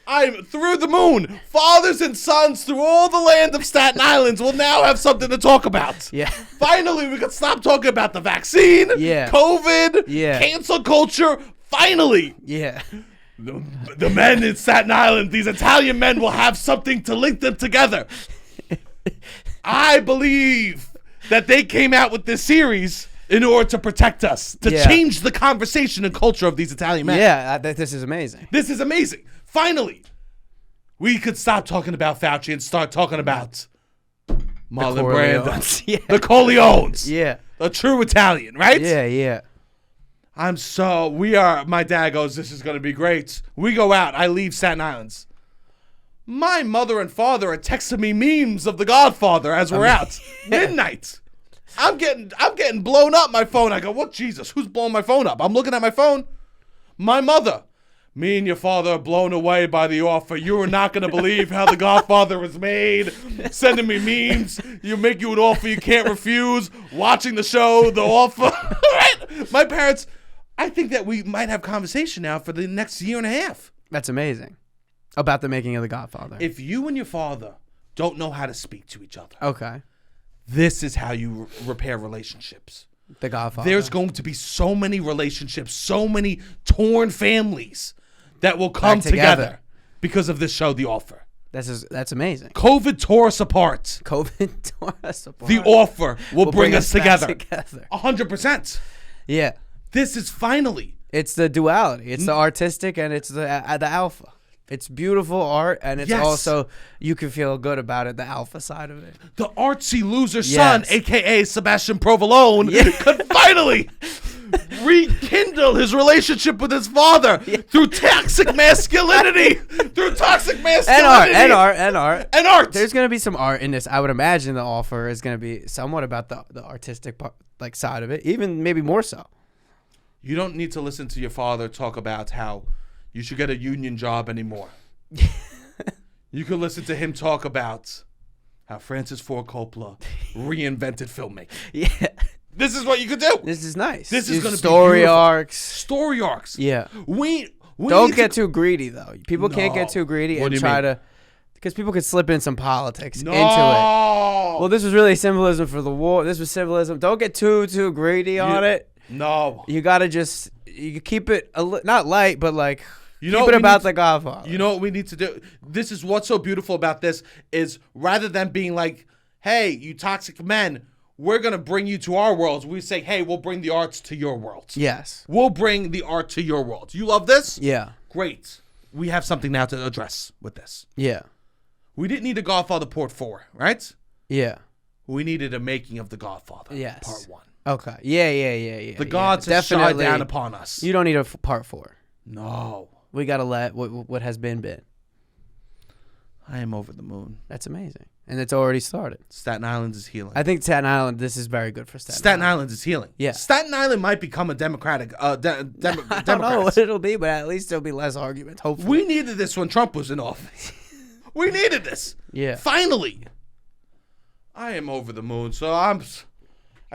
I'm through the moon. Fathers and sons through all the land of Staten Islands will now have something to talk about. Yeah. Finally, we can stop talking about the vaccine, COVID, cancel culture. Finally. Yeah. The men in Staten Island, these Italian men, will have something to link them together. I believe that they came out with this series in order to protect us, to change the conversation and culture of these Italian men. Yeah, this is amazing. This is amazing. Finally, we could stop talking about Fauci and start talking about Marlon Brando. The Corleones. Yeah. A true Italian, right? Yeah, yeah. My dad goes, "This is going to be great." We go out. I leave Staten Island. My mother and father are texting me memes of The Godfather as we're out. Midnight. I'm getting blown up my phone. I go, "What, Jesus? Who's blowing my phone up?" I'm looking at my phone. My mother. "Me and your father are blown away by The Offer. You are not going to believe how The Godfather was made." Sending me memes. Make you an offer you can't refuse. Watching the show, The Offer. Right? My parents, I think that we might have conversation now for the next year and a half. That's amazing. About the making of The Godfather. If you and your father don't know how to speak to each other, okay, this is how you repair relationships. The Godfather. There's going to be so many relationships, so many torn families that will come together because of this show, The Offer. That's amazing. COVID tore us apart. COVID tore us apart. The Offer will bring us together. 100%. Yeah. This is finally. It's the duality. It's the artistic and it's the alpha. It's beautiful art, and it's also, you can feel good about it, the alpha side of it. The artsy loser son, a.k.a. Sebastian Provolone, could finally rekindle his relationship with his father through toxic masculinity. And art. There's going to be some art in this. I would imagine The Offer is going to be somewhat about the artistic part, like side of it, even maybe more so. You don't need to listen to your father talk about how you should get a union job anymore. You could listen to him talk about how Francis Ford Coppola reinvented filmmaking. Yeah. This is what you could do. This is nice. This is going to be story arcs. Story arcs. Yeah. We don't get too greedy, though. People can't get too greedy and try to, because people could slip in some politics into it. Well, this was really symbolism for the war. This was symbolism. Don't get too greedy on it. No. You got to you keep it, not light, but like, keep it about The Godfather. You know what we need to do? This is what's so beautiful about this is rather than being like, "Hey, you toxic men, we're going to bring you to our worlds." We say, "Hey, we'll bring the arts to your world." Yes. We'll bring the art to your world. You love this? Yeah. Great. we have something now to address with this. Yeah. We didn't need a Godfather Part 4, right? Yeah. We needed a making of the Godfather. Yes. Part 1. Okay. Yeah. The gods have shied down upon us. You don't need a part 4. No. We gotta let what has been. I am over the moon. That's amazing, and it's already started. Staten Island is healing. I think Staten Island. This is very good for Staten Island is healing. Yeah. Staten Island might become a Democratic. I don't know what it'll be, but at least there'll be less arguments. Hopefully. We needed this when Trump was in office. We needed this. Yeah. Finally. I am over the moon. So I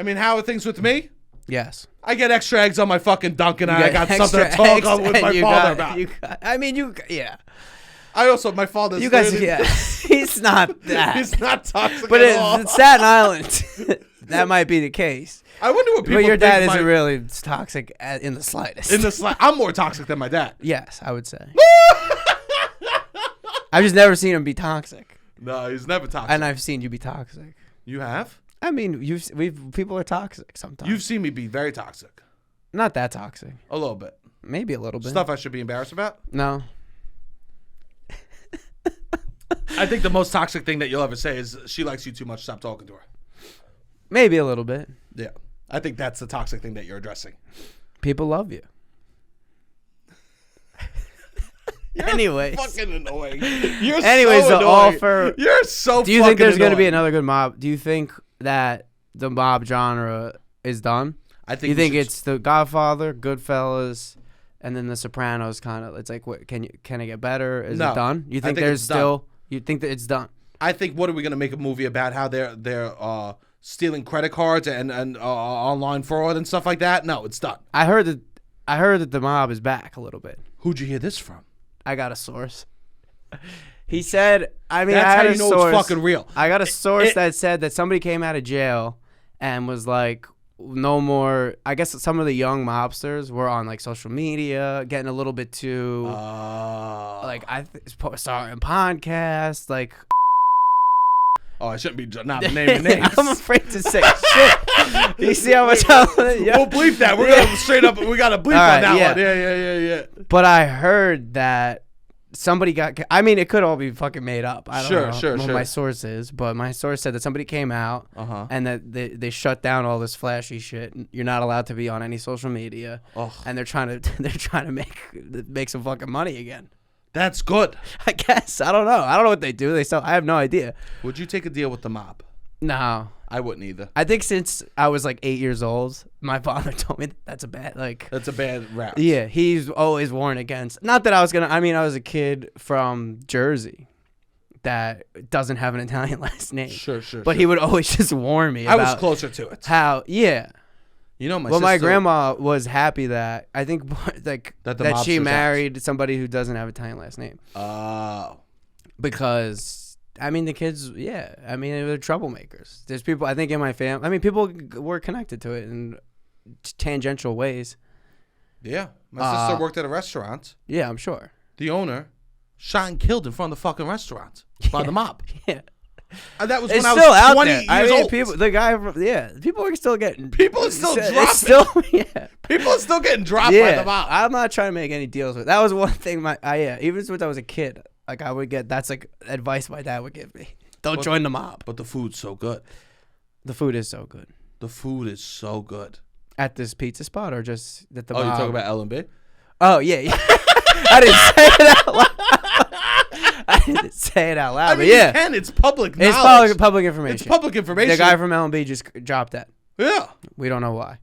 mean, how are things with me? Yes. I get extra eggs on my fucking Dunkin', and I got something to talk on with my father about. Yeah. I also, my father's... You guys, yeah. He's not that. He's not toxic but at all. But Staten Island, that might be the case. I wonder what people But your dad think isn't really toxic in the slightest. I'm more toxic than my dad. Yes, I would say. I've just never seen him be toxic. No, he's never toxic. And I've seen you be toxic. You have? I mean, people are toxic sometimes. You've seen me be very toxic. Not that toxic. A little bit. Maybe a little bit. Stuff I should be embarrassed about? No. I think the most toxic thing that you'll ever say is she likes you too much, stop talking to her. Maybe a little bit. Yeah. I think that's the toxic thing that you're addressing. People love you. You're anyways. fucking annoying. You're anyways, so the annoying. offer. You're so Do you think there's going to be another good mob? Do you think that the mob genre is done? I think you think it's The Godfather, Goodfellas, and then The Sopranos kind of? It's like, what, can it get better? Is it done? You think there's still? You think that it's done? I think, what are we going to make a movie about how they're stealing credit cards and online fraud and stuff like that? No, it's done. I heard that the mob is back a little bit. Who'd you hear this from? I got a source. He said, I mean, that's I had how you know source, it's fucking real. I got a source that said that somebody came out of jail and was like, no more. I guess some of the young mobsters were on like social media, getting a little bit too like starting podcasts, like. Oh, I shouldn't be not naming names. I'm afraid to say shit. You see how much I'm... We'll bleep that. We're going to straight up... We got to bleep on that one. Yeah. But I heard that somebody got... I mean, it could all be fucking made up. I don't know what my source is, but my source said that somebody came out and that they shut down all this flashy shit. You're not allowed to be on any social media. And they're trying to make some fucking money again. That's good. I guess. I don't know. I don't know what they do. I have no idea. Would you take a deal with the mob? No. I wouldn't either. I think since I was like 8 years old, my father told me that's a bad route. Yeah, he's always warned against. Not that I was gonna. I mean, I was a kid from Jersey that doesn't have an Italian last name. Sure. But he would always just warn me. I was closer to it. How? Yeah. You know, my grandma was happy that I think like that she married somebody who doesn't have an Italian last name. Oh. Because I mean the kids, yeah. I mean they're troublemakers. There's people I think in my family. I mean people were connected to it in tangential ways. Yeah, my sister worked at a restaurant. Yeah, I'm sure. The owner shot and killed in front of the fucking restaurant by the mob. Yeah. And that was it's when still I was out 20 there. years old. People are still getting. People are still dropping. People are still getting dropped by the mob. I'm not trying to make any deals with. That was one thing. Even since I was a kid, like I would get. That's like advice my dad would give me. Don't join the mob. But the food's so good. The food is so good. The food is so good. At this pizza spot or just that the mob? Oh, you're talking about L&B? Oh yeah. I didn't say it out loud. I didn't say it out loud. I mean, but yeah, you can. It's public knowledge. It's public information. It's public information. The guy from L&B just dropped that. Yeah. We don't know why.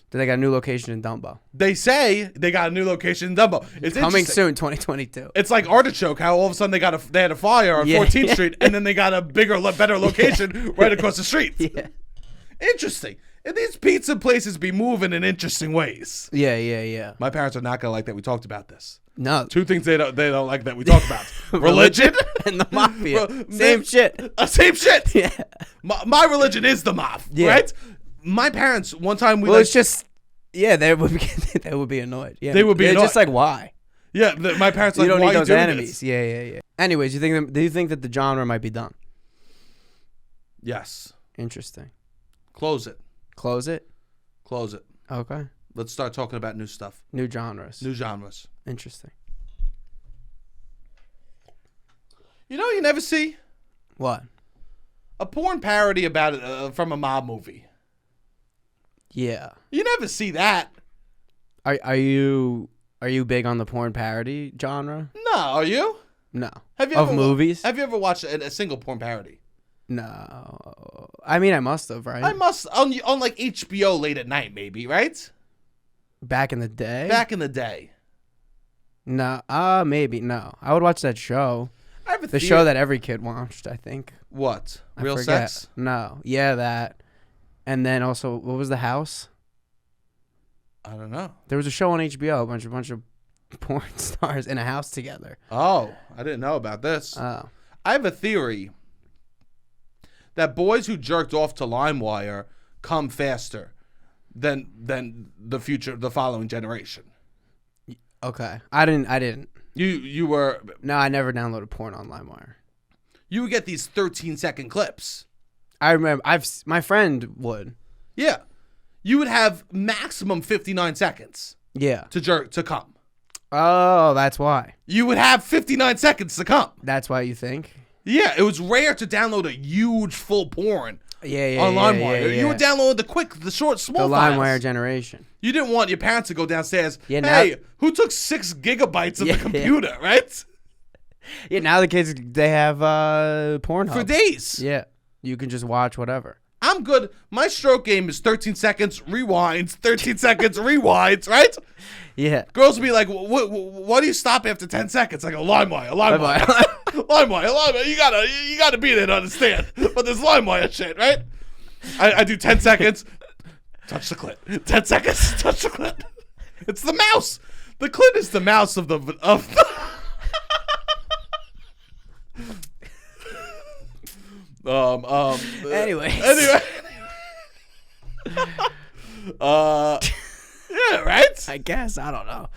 They got a new location in Dumbo. They say they got a new location in Dumbo. It's coming soon, 2022. It's like Artichoke, how all of a sudden they had a fire on 14th Street, and then they got a bigger, better location right across the street. Yeah. Interesting. And these pizza places be moving in interesting ways. Yeah. My parents are not gonna like that we talked about this. No. Two things they don't like that we talk about: religion and the mafia. Same shit. Same shit. Yeah. My religion is the mafia, right? My parents one time it's just they would be annoyed. Yeah, they would be. They're just like why? Yeah, my parents you like don't why need those doing enemies. This? Yeah. Anyways, do you think that the genre might be done? Yes. Interesting. Close it. Close it. Okay. Let's start talking about new stuff. New genres. New genres. Interesting. You know, you never see What? a porn parody about it from a mob movie. Yeah. You never see that. Are you big on the porn parody genre? No, are you? No. Have you Of ever movies? Have you ever watched a single porn parody? No. I mean, I must have, right? I must on like HBO late at night, maybe, right? Back in the day? Back in the day. No. Maybe. No. I would watch that show. I have The show that every kid watched, I think. What? I Real forget. Sex? No. Yeah, that. And then also, what was The House? I don't know. There was a show on HBO, a bunch of porn stars in a house together. Oh, I didn't know about this. Oh. I have a theory that boys who jerked off to LimeWire come faster than the following generation. Okay. I didn't. You were No, I never downloaded porn on LimeWire. You would get these 13-second clips. I remember my friend would. Yeah. You would have maximum 59 seconds Yeah. to come. Oh, that's why. You would have 59 seconds to come. That's why you think? Yeah, it was rare to download a huge full porn Yeah, on LimeWire. yeah. You would download the short, small The files. LimeWire generation. You didn't want your parents to go downstairs. Yeah, now- Hey, who took 6 gigabytes of Yeah, the computer, right? Yeah, now the kids, they have Pornhub. For days. Yeah. You can just watch whatever. I'm good. My stroke game is 13 seconds, rewinds, 13 seconds, rewinds, right? Yeah. Girls will be like, why do you stop after 10 seconds? I go, LimeWire. LimeWire. You gotta be there to understand. But there's LimeWire shit, right? I do 10 seconds, touch the clit. 10 seconds, touch the clit. It's the mouse. The clit is the mouse of the Anyways. Yeah, right? I guess. I don't know.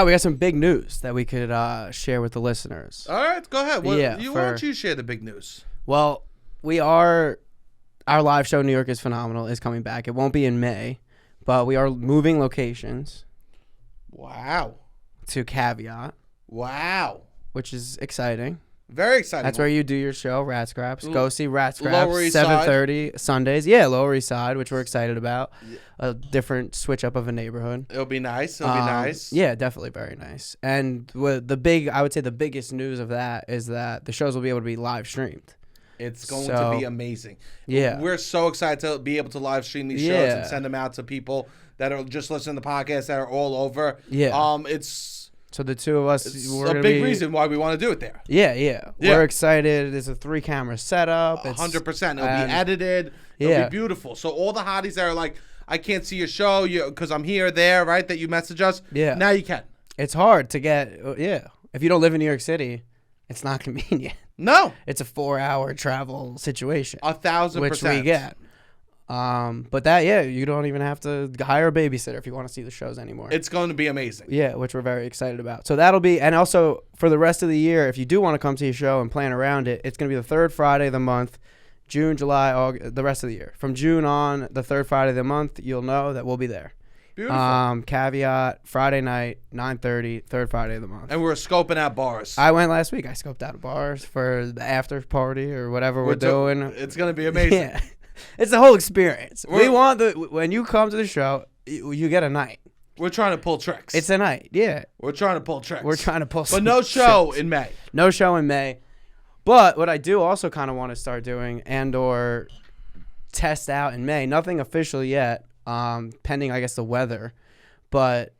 We got some big news that we could share with the listeners. All right, go ahead. Why don't you share the big news? Well, our live show, New York is Phenomenal, is coming back. It won't be in May, but we are moving locations. Wow. To Caveat. Wow. Which is exciting. Very exciting. That's where you do your show, Rat Scraps. Go see Rat Lower Scraps, East 7:30 Sundays. Yeah, Lower East Side, which we're excited about. A different switch up of a neighborhood. It'll be nice. It'll be nice. Yeah, definitely very nice. And I would say the biggest news of that is that the shows will be able to be live streamed. It's going to be amazing. Yeah. We're so excited to be able to live stream these shows and send them out to people that are just listening to the podcast that are all over. Yeah. So the two of us, it's a big reason why we want to do it there. Yeah. We're excited. It's a 3-camera setup. 100%. It'll be edited. It'll be beautiful. So all the hotties that are like, I can't see your show because I'm here, there, right, that you message us. Yeah. Now you can. It's hard to get, If you don't live in New York City, it's not convenient. No. It's a 4-hour travel situation. 1,000%. Which we get. But that, you don't even have to hire a babysitter if you want to see the shows anymore. It's going to be amazing. Yeah, which we're very excited about. So that'll be, and also for the rest of the year, if you do want to come to your show and plan around it, it's going to be the third Friday of the month, June, July, August, the rest of the year. From June on, the third Friday of the month, you'll know that we'll be there. Beautiful. Caveat, Friday night, 9:30, third Friday of the month. And we're scoping out bars. I went last week. I scoped out bars for the after party or whatever we're doing. It's going to be amazing. Yeah. It's the whole experience. We want when you come to the show, you get a night. We're trying to pull tricks. It's a night, yeah. We're trying to pull tricks. We're trying to pull But no show in May. No show in May. But what I do also kind of want to start doing and or test out in May, nothing official yet, pending, I guess, the weather. But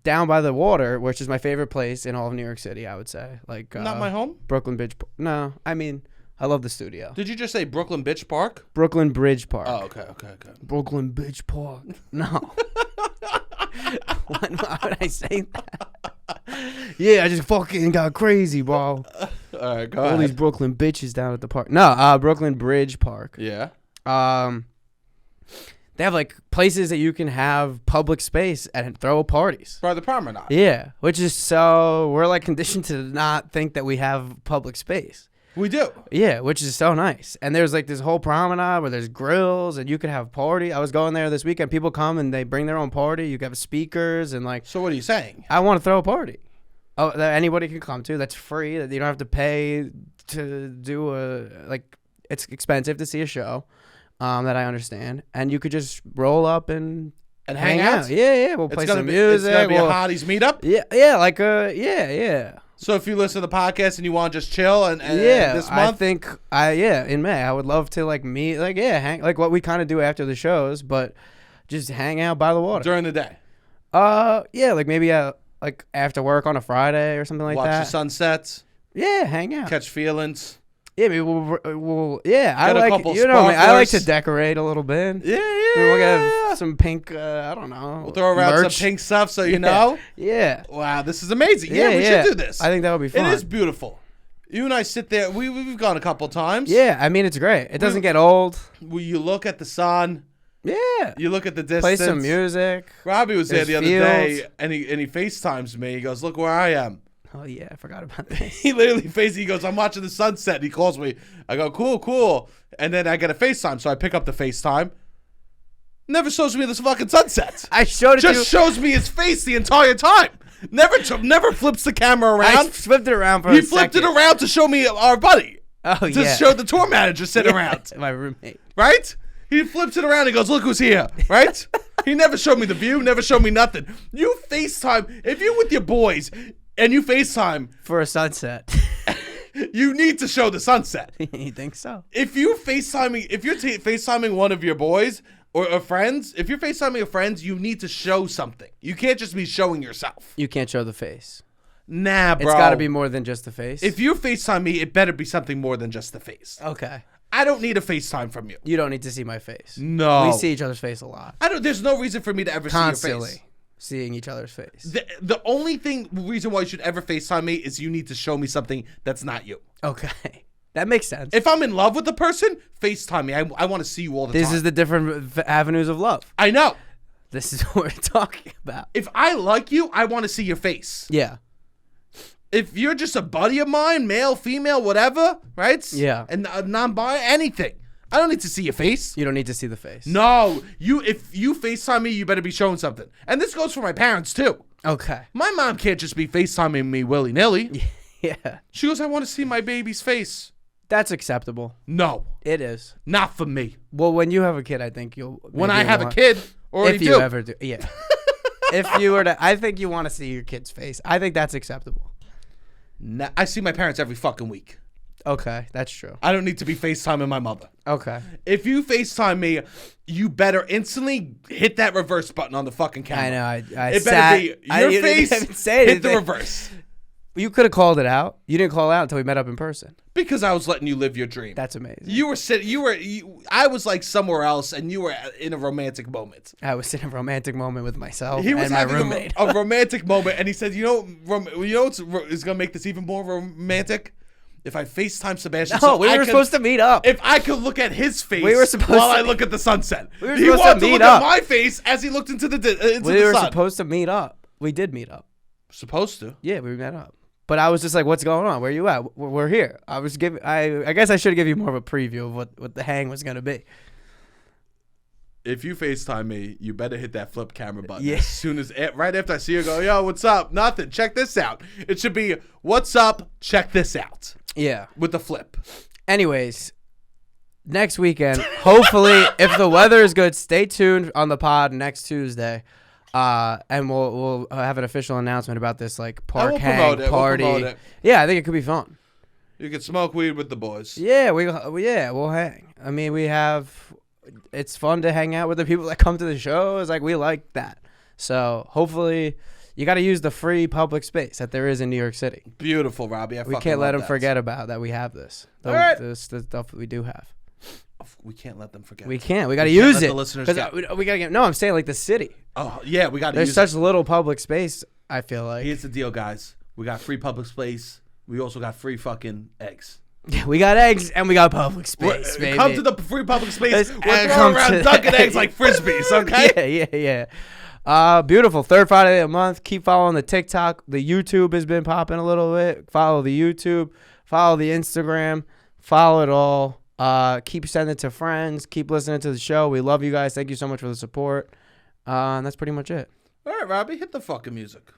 down by the water, which is my favorite place in all of New York City, I would say. Like Not my home? Brooklyn Bridge. No, I mean, I love the studio. Did you just say Brooklyn Bitch Park? Brooklyn Bridge Park. Oh, okay. Brooklyn Bridge Park. No. Why would I say that? Yeah, I just fucking got crazy, bro. All right, go ahead. All these Brooklyn bitches down at the park. No, Brooklyn Bridge Park. Yeah. They have like places that you can have public space and throw parties. By the promenade. Yeah, which is so we're like conditioned to not think that we have public space. We do. Yeah, which is so nice. And there's like this whole promenade where there's grills and you could have party. I was going there this weekend. People come and they bring their own party. You can have speakers and like. So what are you saying? I want to throw a party. Oh, that anybody can come to. That's free. That you don't have to pay to do it's expensive to see a show, that I understand, and you could just roll up and hang out. Yeah, we'll play some music. It's gonna be a hotties meetup. Yeah. So if you listen to the podcast and you want to just chill and this month, I think in May I would love to meet hang like what we kind of do after the shows, but just hang out by the water during the day. Maybe after work on a Friday or something like that. Watch the sunsets. Yeah, hang out. Catch feelings. Yeah, maybe we'll I like I like to decorate a little bit. Yeah. We'll get some pink. I don't know. We'll throw around merch. some pink stuff, so you know. Yeah. Wow, this is amazing. Yeah, we should do this. I think that would be fun. It is beautiful. You and I sit there. We've gone a couple times. Yeah, I mean it's great. It doesn't get old. You look at the sun. Yeah. You look at the distance. Play some music. Robbie was there the other day, and he FaceTimes me. He goes, "Look where I am." Oh yeah, I forgot about this. He literally he goes, "I'm watching the sunset." And he calls me. I go, "Cool." And then I get a FaceTime, so I pick up the FaceTime. Never shows me this fucking sunset. I showed it. Just shows me his face the entire time. Never flips the camera around. I flipped it around for He flipped it around to show me our buddy. Oh yeah. To show the tour manager sitting around. My roommate. Right? He flips it around and goes, "Look who's here." Right? He never showed me the view. Never showed me nothing. You FaceTime if you're with your boys. And you FaceTime for a sunset. You need to show the sunset. You think so? If you're FaceTiming one of your boys or friends, if you're FaceTiming a friend, you need to show something. You can't just be showing yourself. You can't show the face. Nah, bro. It's got to be more than just the face. If you FaceTime me, it better be something more than just the face. Okay. I don't need a FaceTime from you. You don't need to see my face. No. We see each other's face a lot. There's no reason for me to ever Constantly. see your face. Seeing each other's face. The only reason why you should ever FaceTime me is you need to show me something that's not you. Okay. That makes sense. If I'm in love with the person, FaceTime me. I want to see you all the time. This is the different avenues of love. I know. This is what we're talking about. If I like you, I want to see your face. Yeah. If you're just a buddy of mine, male, female, whatever, right? Yeah. And non-bi, anything. I don't need to see your face. You don't need to see the face. No. If you FaceTime me, you better be showing something. And this goes for my parents, too. Okay. My mom can't just be FaceTiming me willy-nilly. Yeah. She goes, "I want to see my baby's face." That's acceptable. No. It is. Not for me. Well, when you have a kid, I think you'll... When I have a kid, already if you ever do. Yeah. If you were to... I think you want to see your kid's face. I think that's acceptable. I see my parents every fucking week. Okay, that's true. I don't need to be FaceTiming my mother. Okay. If you FaceTime me, you better instantly hit that reverse button on the fucking camera. I know. It better be your face, hit the reverse. You could have called it out. You didn't call it out until we met up in person. Because I was letting you live your dream. That's amazing. You were sitting. I was like somewhere else, and you were in a romantic moment. I was in a romantic moment with myself and my roommate. A romantic moment, and he said, "You know what's gonna make this even more romantic? If I FaceTime Sebastian." No, we were supposed to meet up. If I could look at his face I look at the sunset. We were he supposed wanted to meet look up. at my face as he looked into the sun. We were supposed to meet up. We did meet up. Supposed to? Yeah, we met up. But I was just like, "What's going on? Where you at?" We're here. I guess I should give you more of a preview of what the hang was gonna be. If you FaceTime me, you better hit that flip camera button. Yeah. As soon as right after I see you, go, "Yo, what's up? Nothing. Check this out." It should be, "What's up? Check this out." Yeah. With the flip. Anyways, next weekend, hopefully, if the weather is good, stay tuned on the pod next Tuesday. And we'll have an official announcement about this park hang party. We'll promote it. Yeah, I think it could be fun. You can smoke weed with the boys. Yeah, we'll hang. I mean, it's fun to hang out with the people that come to the shows. We like that. So hopefully, you got to use the free public space that there is in New York City. Beautiful, Robbie. We can't let them forget about that. We have this. All right. The stuff that we do have. We can't let them forget. We can't. We got to use it. The listeners we got to get. No, I'm saying the city. Oh yeah, we got to. There's such little public space. I feel like. Here's the deal, guys. We got free public space. We also got free fucking eggs. Yeah, we got eggs and we got public space, baby. Come to the free public space. We're throwing around Dunkin' eggs like frisbees, okay? Yeah. Beautiful. Third Friday of the month. Keep following the TikTok. The YouTube has been popping a little bit. Follow the YouTube. Follow the Instagram. Follow it all. Keep sending it to friends. Keep listening to the show. We love you guys. Thank you so much for the support. And that's pretty much it. All right, Robbie, hit the fucking music.